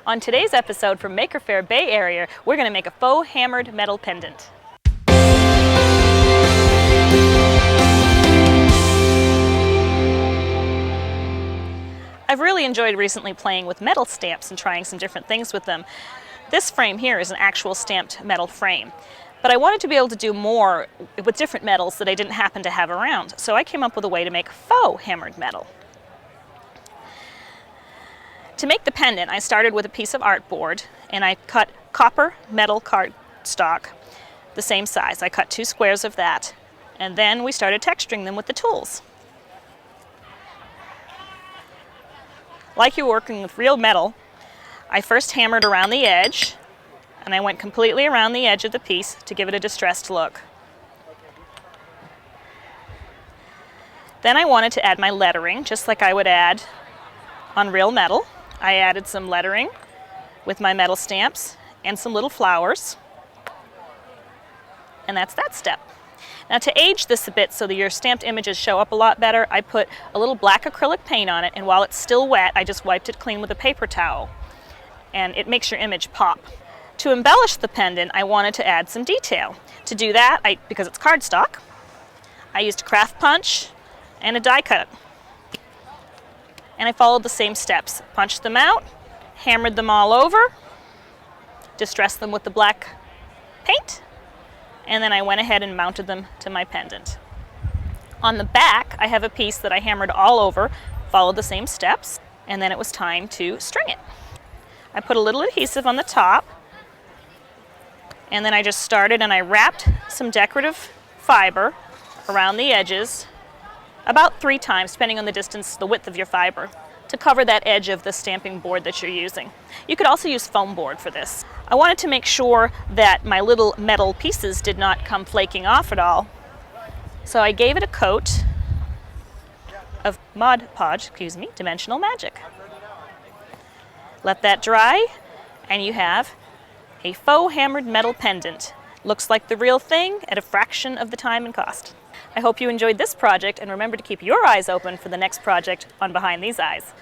On today's episode from Maker Faire Bay Area, we're going to make a faux hammered metal pendant. I've really enjoyed recently playing with metal stamps and trying some different things with them. This frame here is an actual stamped metal frame, but I wanted to be able to do more with different metals that I didn't happen to have around, so I came up with a way to make faux hammered metal. To make the pendant, I started with a piece of artboard and I cut copper metal cardstock the same size. I cut 2 squares of that, and then we started texturing them with the tools. Like you're working with real metal, I first hammered around the edge, and I went completely around the edge of the piece to give it a distressed look. Then I wanted to add my lettering, just like I would add on real metal. I added some lettering with my metal stamps and some little flowers, and that's that step. Now, to age this a bit so that your stamped images show up a lot better, I put a little black acrylic paint on it, and while it's still wet, I just wiped it clean with a paper towel, and it makes your image pop. To embellish the pendant, I wanted to add some detail. To do that, because it's cardstock, I used craft punch and a die cut. And I followed the same steps. Punched them out, hammered them all over, distressed them with the black paint, and then I went ahead and mounted them to my pendant. On the back, I have a piece that I hammered all over, followed the same steps, and then it was time to string it. I put a little adhesive on the top, and then I just started and I wrapped some decorative fiber around the edges about 3 times, depending on the distance, the width of your fiber, to cover that edge of the stamping board that you're using. You could also use foam board for this. I wanted to make sure that my little metal pieces did not come flaking off at all, so I gave it a coat of Mod Podge, Dimensional Magic. Let that dry, and you have a faux hammered metal pendant. Looks like the real thing at a fraction of the time and cost. I hope you enjoyed this project, and remember to keep your eyes open for the next project on Behind These Eyes.